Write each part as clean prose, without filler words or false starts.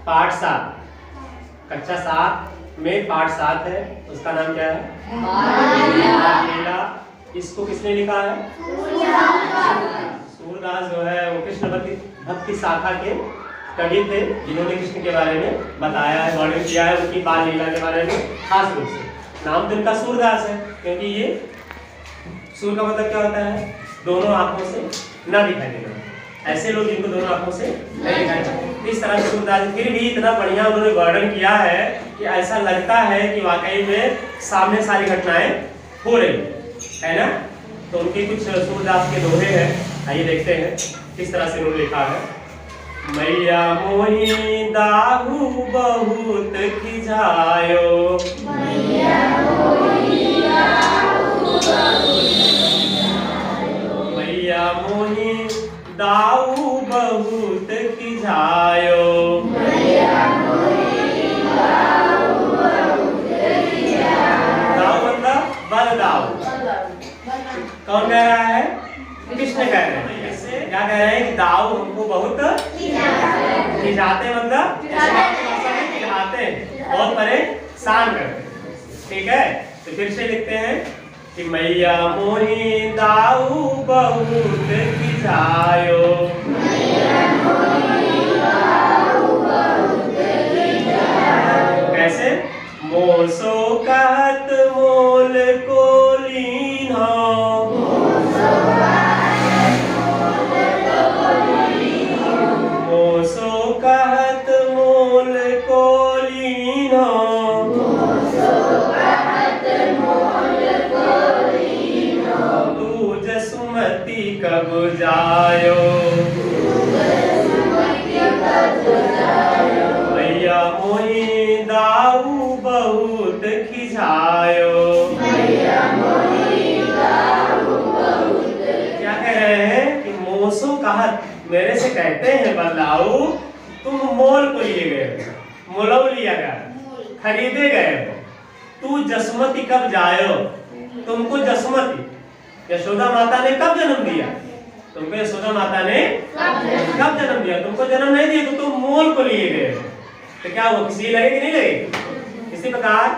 पाठ 7, कक्षा 7 में पाठ 7 है, उसका नाम क्या है? बाल लीला। इसको किसने लिखा है? सूरदास जो है वो कृष्ण भक्ति शाखा के कवि थे, जिन्होंने कृष्ण के बारे में बताया है, वर्णन किया है उनकी बाल लीला के बारे में। खास रूप से नाम तो इनका सूरदास है, क्योंकि ये सूर का मतलब क्या होता है? दोनों आंखों से न दिखाई देना। ऐसे लोग जिनको दोनों आंखों से नहीं दिखाई देना, इस तरह से सूरदास फिर भी इतना बढ़िया उन्होंने वर्णन किया है कि ऐसा लगता है कि वाकई में सामने सारी घटनाएं हो रही है ना। तो उनके कुछ सूरदास के दोहे हैं, आइए देखते हैं किस तरह से उन्होंने लिखा है। मैया मोही दाहू बहुत खिजायो, मैया मोही दाऊ बहुत खिजायो, दाऊ मतलब बलदाऊ। कौन कह रहा है? कृष्ण कह रहे हैं। इससे क्या कह रहे हैं कि दाऊ हमको बहुत खिजाते, मतलब खिलाते, बहुत परेशान करते। ठीक है, तो फिर से लिखते हैं कि मैया मोही दाऊ बहुत खिजायो, कैसे? मोसो कहत मोल को लीन्हो, मोसो कहत मोल को लीन्हो, तू जसुमती कब जायो, मैया मोही दाऊ बहुत खिजायो। क्या कह रहे हैं कि मोसो कहत, मेरे से कहते हैं बदलाऊ, तुम मोल को लिए गए हो, मोलव लिया गया, खरीदे गए हो। तू जसमती कब जायो, तुमको जसमती यशोदा माता ने कब जन्म दिया? तुमको यशोदा माता ने कब जन्म दिया? तुमको जन्म नहीं दिया, तो तुम मोल को लिए गए। तो क्या वो किसी लगे कि नहीं लगे? इसी प्रकार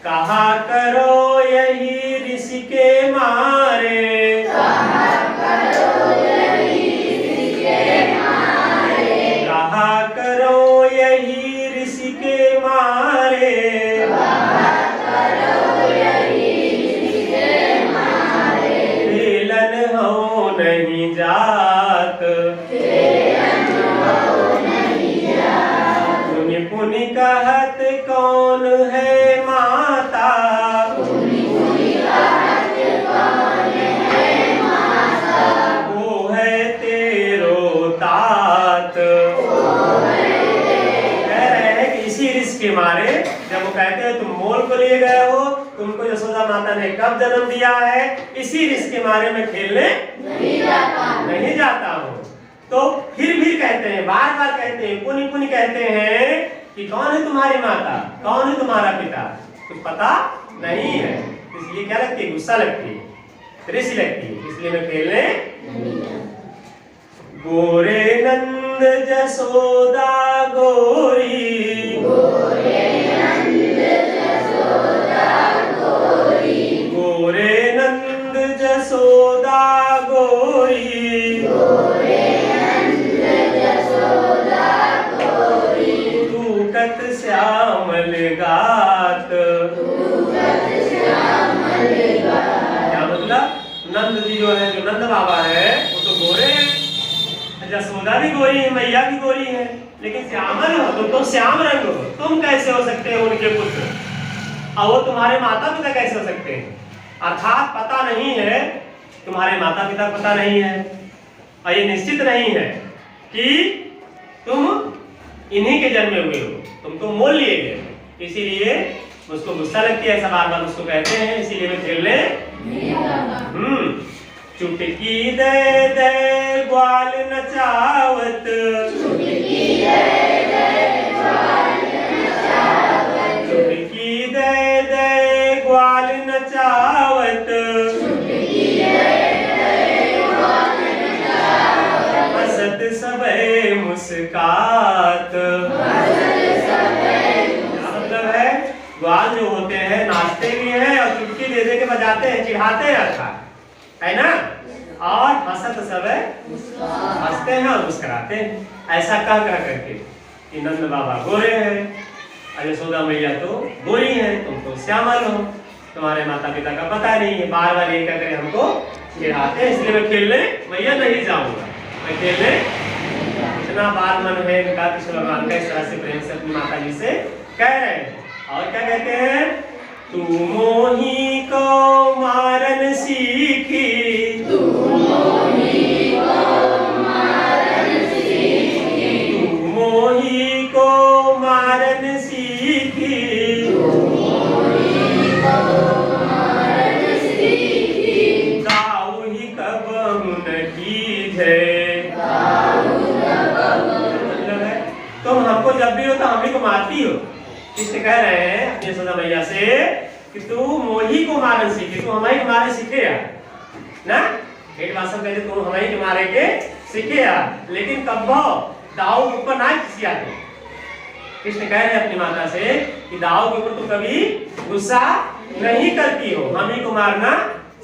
कहा करो यही ऋषि के मारे, कहा करो यही ऋषि के मारे, खेलन हो नहीं जात, पुनि पुनि कहत कौन है माता, वो है तेरो तात। कह रहे हैं कि इसी रिस्क के मारे जब वो कहते हैं तुम मोल को लिए गए हो, तुमको यशोदा माता ने कब जन्म दिया है, इसी रिस्क के मारे में खेलने नहीं जाता हूँ। तो फिर कहते हैं, बार बार कहते हैं, पुनि पुनि कहते हैं कि कौन है तुम्हारी माता, कौन है तुम्हारा पिता, कुछ पता नहीं है। इसलिए क्या लगती है? गुस्सा लगती है, रिस लगती है, इसलिए मैं खेलने। गोरे नंद जसोदा गोरी, गोरे नंद जसोदा गोरी, तूकत श्यामल गात। क्या मतलब? नंद जी जो है, जो नंद बाबा है, वो तो गोरे हैं, जसोदा भी गोरी है, मैया भी गोरी है, लेकिन श्यामल हो, तुम तो श्याम रंग हो, तुम कैसे हो सकते हो उनके पुत्र? और वो तुम्हारे माता पिता कैसे हो सकते हैं? अर्थात पता नहीं है, तुम्हारे माता पिता पता नहीं है, और ये निश्चित नहीं है कि तुम इन्हीं के जन्मे हुए हो, तुम तो मोल लिए गए। इसीलिए उसको गुस्सा लगती है, ऐसा बार बार उसको कहते हैं, इसीलिए मैं खेलने चुटकी दे दे ग्वाल नचावत, चुटकी दे दे ग्वाल नचावत, हसत सबे मुस्कात, बाल जो होते हैं नाचते भी हैं और चुटकी दे दे के बजाते हैं, चिढ़ाते हैं, अच्छा है ना, और हंसत सब हंसते हैं और मुस्कुराते हैं। ऐसा कह कह करके कि नंद बाबा गोरे हैं और यशोदा मैया तो गोरी है, तुम तो श्यामल हो, तुम्हारे माता पिता का पता नहीं है, बार बार ये कहकर हमको चिढ़ाते हैं, इसलिए मैं खेलने मैया नहीं जाऊंगा, मैं खेलने। इतना बाल मन है इनका कृष्ण भगवान का, इस तरह से प्रेम से अपनी माता जी से कह रहे हैं। और क्या कहते हैं, तू मोही को मारन सीखी, तू मोही को मारन सीखी, तू मोही को मारन सीखी, तू मोही को मारन सीखी, गाऊ ही कब मुन की जय, गाऊ कब मतलब है तुम हमको जब भी हो तो हम ही को मारती हो। कृष्ण कह रहे हैं अपनी यशोदा मैया से कि तू मोही को मारन सीखे, तू हमारे मारे सीखे ना, एक भाषा कहते तू हमारे मारे के सीखे, लेकिन कब दाऊ के ऊपर ना किसिया तो। कृष्ण कह रहे हैं अपनी माता से कि दाऊ के ऊपर तू कभी गुस्सा नहीं करती हो, हम ही को मारना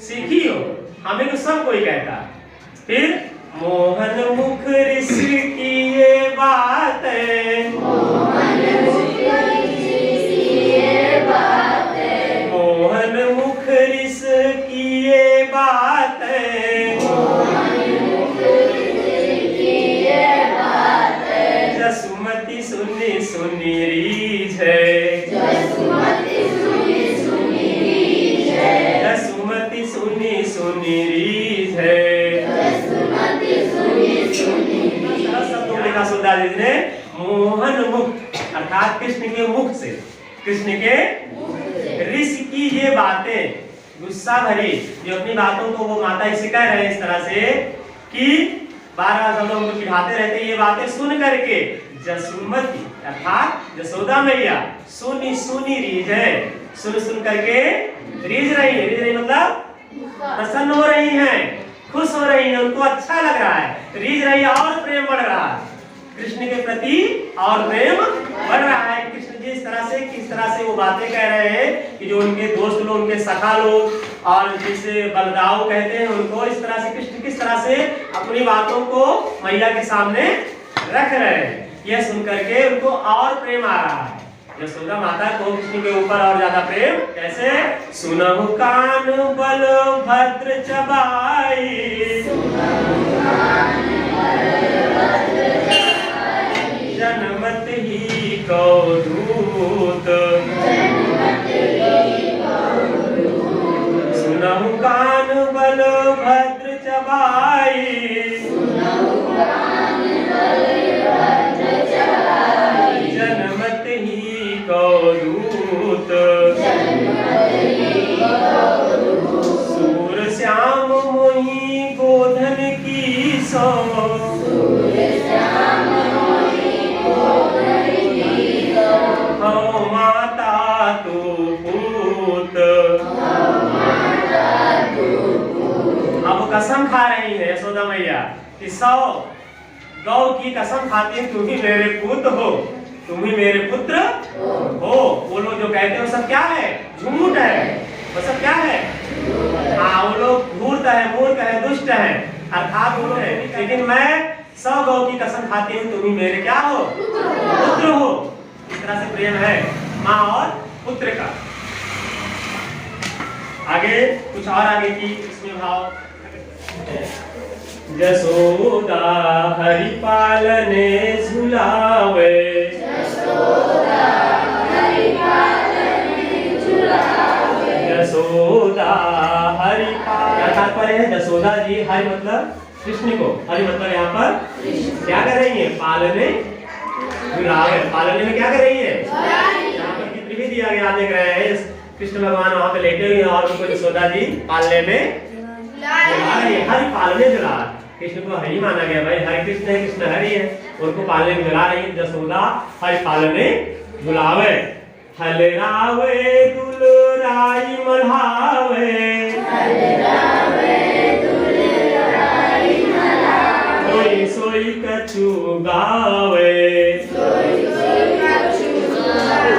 सीखी हो, हमें तो सब कोई कहता। फिर मोहन मुख रिस की ये बात है, मोहन मुख रिस की ये बात है, मोहन मुख रिस की ये बात है, मोहन मुख रिस की ये बात है, जसुमती सुनी सुनी रीझ है, जसुमती सुनी सुनी रीझ है, जसुमती सुनी सुनी रीझ है, सुंदर जी ने मोहन मुख अर्थात कृष्ण के मुख से, कृष्ण के ऋषि की ये बातें गुस्सा भरी जो अपनी बातों को वो माता जी से कह रहे हैं इस तरह से कि बार बार सब लोग चिढ़ाते रहते, ये बातें सुन करके जसुमती अर्थात यशोदा मैया सुनी सुनी रीझ है, सुन सुन करके रीझ रही है, रीझ रही मतलब प्रसन्न हो रही हैं, खुश हो रही है, उनको अच्छा लग रहा है, रीझ रही है और प्रेम बढ़ रहा है कृष्ण के प्रति, और प्रेम बढ़ रहा है। कृष्ण जी इस तरह से किस तरह से वो बातें कह रहे हैं कि जो उनके दोस्त लोग, उनके सखा लोग और जिसे बलदाऊ कहते हैं उनको, इस तरह से कृष्ण किस तरह से अपनी बातों को मैया के सामने रख रहे हैं, यह सुन करके उनको और प्रेम आ रहा है। यशोदा माता को कृष्ण के ऊपर और ज्यादा प्रेम कैसे, सुनहु कान बल भद्र चबाई, जनमत ही को दूत, सुनहु कान बल भद्र चबाई, जनमत ही को दूत, सूर श्याम मोही गोधन की सो, हो माता तू पूत। अब कसम खा रही है यशोदा मैया कि 100 गौ की कसम खाती है, तुम ही मेरे पुत्र हो, तुम ही मेरे पुत्र हो। वो लोग जो कहते हैं वो सब क्या है, झूठ है, वो सब क्या है, हाँ वो लोग धूर्त है, मूर्ख है, दुष्ट है, अर्थात वो है। लेकिन मैं 100 गौ की कसम खाती हूँ, तुम ही मेरे क्या हो, पुत्र हो। इस तरह से प्रेम है माँ और पुत्र का। आगे कुछ और आगे की इसमें भाव, जसोदा हरि पालने झुलावे, जसोदा हरि पालने झुलावे, जसोदा हरि पालने, तात्पर्य है जसोदा जी, हरि मतलब कृष्ण को, हरि मतलब यहाँ पर क्या कर रही है, पालने झुलावे, पालने में क्या कर रही है, यहाँ पर चित्र भी दिया गया, देख रहे हैं कृष्ण भगवान वहाँ पे लेटे हुए और उनको यशोदा जी पालने में हरि पालने झुला, कृष्ण को हरि माना गया, भाई हरि कृष्ण है, कृष्ण हरि है, उनको पालने में झुला रही है जसोदा हरि पालने झुलावे। हलरावे दुलराई मल्हावे, हलरावे दुलराई मल्हावे, सोई सोई कछु गावे, सोई सोई कछु गावे।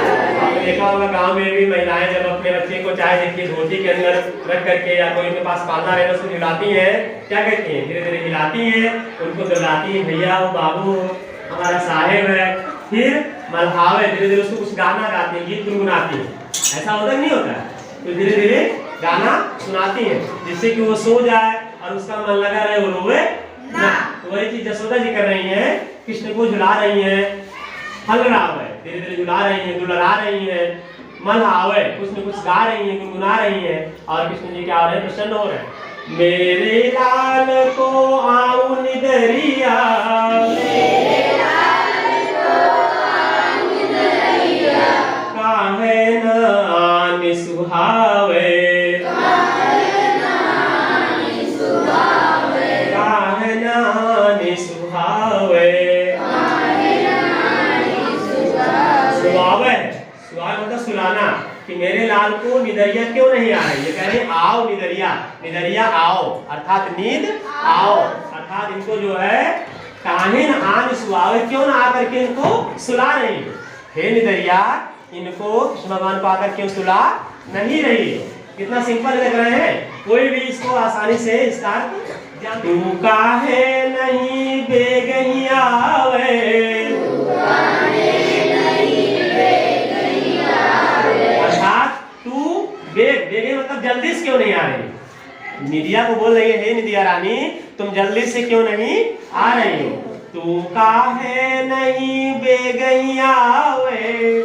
देखा होगा गांव में भी महिलाएं जब अपने बच्चे को चाहे देखिए धोती के अंदर रख करके या कोई उनके पास पालना रहता है उसको हिलाती हैं, क्या कहती हैं, धीरे धीरे हिलाती हैं, उनको दिलाती हैं भैया वो बाबू हमारा साहेब है, फिर मल्हावे धीरे धीरे उसको कुछ गाना गाती हैं, गीत गुनगुनाती हैं। ऐसा होता नहीं होता है? तो धीरे धीरे गाना सुनाती हैं जिससे कि वो सो जाए और उसका मन लगा रहे, वो रोए ना। तो वही चीज जसोदा जी कर रही हैं, कृष्ण को झुला रही हैं, हल राव है, धीरे धीरे झुला रही हैं, दुलरा रही हैं, मन आवे कुछ न कुछ गा रही हैं, गुनगुना रही हैं, और कृष्ण जी क्या हो रहे हैं, प्रसन्न हो रहे हैं। मेरे लाल को आऊं निदरिया, काहे न आने सुहावे, काहे न आने सुहावे, सुहावे मतलब सुलाना, कि मेरे लाल को निदरिया क्यों नहीं आ रही है, कह रहे आओ निदरिया, निदरिया आओ, अर्थात नींद आओ, अर्थात इनको जो है काहे न आने सुहावे, क्यों ना आकर के इनको सुला रही है। हे निदरिया, इनको कृष्ण भगवान को आकर क्यों सुला नहीं रही है। कितना सिंपल लग रहे हैं, कोई भी इसको आसानी से इसका तू काहे नहीं बेगहिया वे, अर्थात तू बेगे मतलब जल्दी से क्यों नहीं आ रही। निदिया को बोल रही है, हे निदिया रानी तुम जल्दी से क्यों नहीं आ रही हो। तू काहे नहीं बेगहिया वे,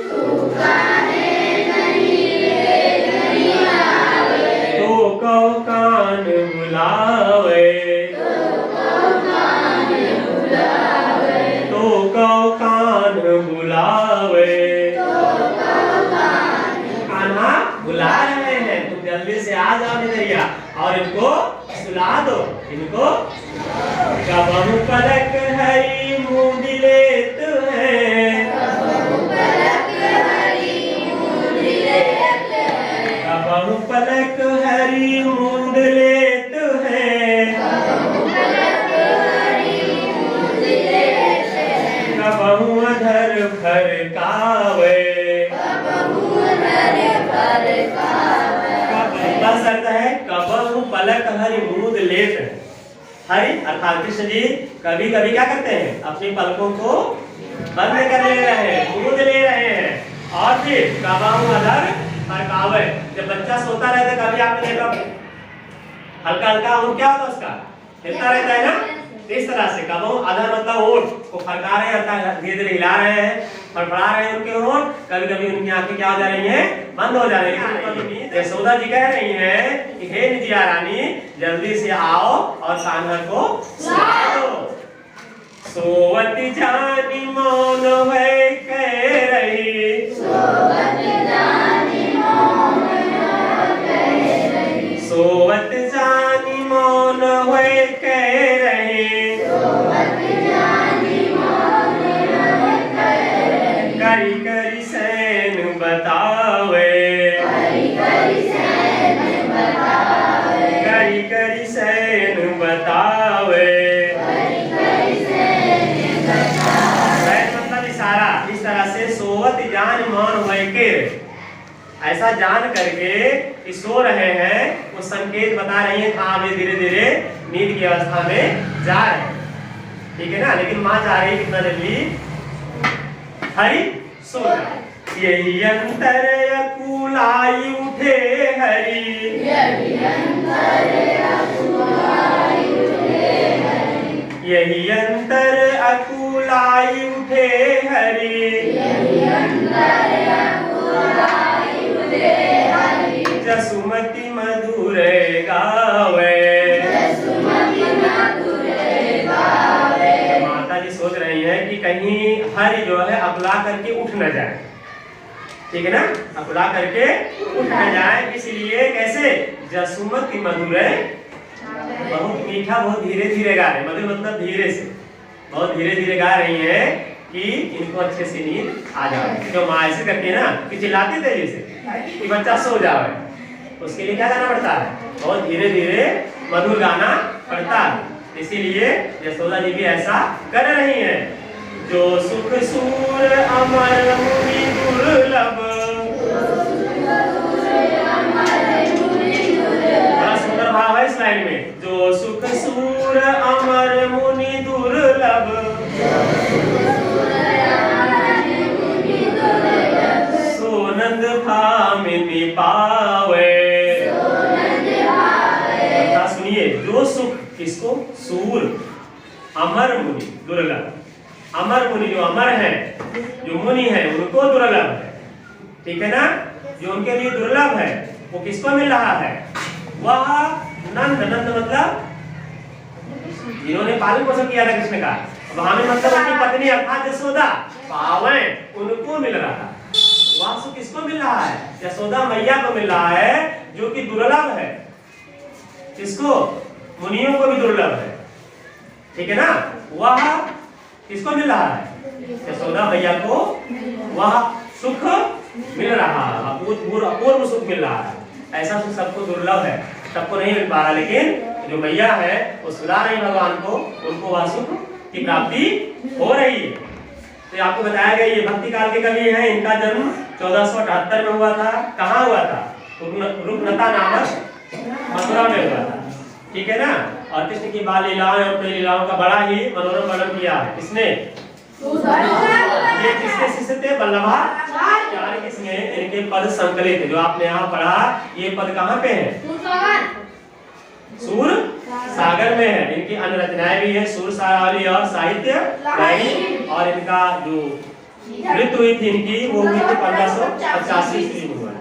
तो कौ कान बुलावे, तो कौ कान बुलावे, कान्हा बुला रहे हैं, तुम जल्दी से आ जाओ निदरिया और इनको सुला दो। इनको कबहु पलक हरी मूंद लेत है, कबहु पलक हरी मूंद लेत है, कबहु अधर फरकावे, बस अर्थ है कबहु पलक हरि मूंद लेत है। हरि अर्थात कृष्ण जी कभी कभी क्या करते हैं, अपनी पलकों को बंद कर ले रहे हैं, मूंद ले रहे हैं, और फिर कबहु अधर फरकावे, जब बच्चा सोता रहता है कभी आपने देखा हल्का हल्का और क्या होता है उसका हिलता रहता है ना, इस तरह से कबहु अधर मतलब ओठ को फरका रहे हैं, धीरे धीरे हिला रहे हैं, फड़फड़ा रहे हैं उनके होंठ, कभी कभी उनकी आंखें क्या हो जा रही हैं, बंद हो जा रही हैं। यशोदा जी कह रही हैं कि हे निदिया रानी जल्दी से आओ और कान्हा को सुला दो। सोवत जानी मौन है कह रही, सोवत जानी मौन है कह रही, करी करी सैन बतावे, करी करी सैन बतावे, सैन मतलब इशारा, इस तरह से सोवत जान मौन होए के, ऐसा जान करके कि सो रहे हैं वो संकेत बता रही है, हाँ वे धीरे धीरे नींद की अवस्था में जा रहे हैं, ठीक है ना। लेकिन माँ जा रही कितना जल्दी, हरि सो जाए, यही अंतर अकुलाई उठे हरि, यही अंतर अकुलाई उठे हरि, जसुमति मधुर गावे, माता जी सोच रही है कि कहीं हरि जो है अकुला करके उठ न जाए, ठीक है ना, अकुला करके उठ न जाए, इसलिए कैसे जसुमति मधुर, बहुत मीठा बहुत धीरे धीरे गा रहे, मधुर मतलब धीरे से, बहुत धीरे धीरे गा रही है कि इनको अच्छे से नींद आ जाए। जो माँ ऐसे करती है ना कि चिल्लाती तेजी से कि बच्चा सो जाए, उसके लिए क्या गाना पड़ता है, बहुत धीरे धीरे मधुर गाना पड़ता है, इसीलिए यशोदा जी भी ऐसा कर रही हैं। जो सुख सूर अमर मुनि दुर्लभ, अमर मुनि दुर्लभ, अमर मुनि जो अमर है, जो मुनि है उनको दुर्लभ है, ठीक है ना, जो उनके लिए दुर्लभ है वो किसको मिल रहा है, वह नंद, नंद मतलब जिन्होंने पालन पोषण किया था कृष्ण का, वहां में मतलब उनकी पत्नी अर्थात यशोदा पावन उनको मिल रहा है। वह सुख किसको मिल रहा है, यशोदा मैया को मिल रहा है जो कि दुर्लभ है, किसको, मुनियों को भी दुर्लभ है, ठीक है ना। वह किसको मिल रहा है, यशोदा मैया को वह सुख मिल रहा है, अपूर्व सुख मिल रहा है। ऐसा सुख सबको दुर्लभ है, सबको नहीं मिल पा रहा, लेकिन जो मैया है वो सुधा रही भगवान को, उनको वह सुख की प्राप्ति हो रही है। तो आपको बताया गया ये भक्ति काल के कवि हैं, इनका जन्म 1478 में हुआ था। कहाँ हुआ था, रुकनता नामक मथुरा में हुआ था, ठीक है ना। और कृष्ण की बाल लीलाओं और प्रेम लीलाओं का बड़ा ही मनोरम वर्णन किया है। किसने, ये किसके शिष्य थे, वल्लभाचार्य किसने, इनके पद संकलित जो आपने यहाँ पढ़ा, ये पद कहाँ पे है, सूर सागर में है। इनकी अन्य रचनाएं भी है, सूर सारावली और साहित्य और इनका जो मृत्यु हुई थी इनकी वो हुई थी 1585 ईस्वी में हुआ।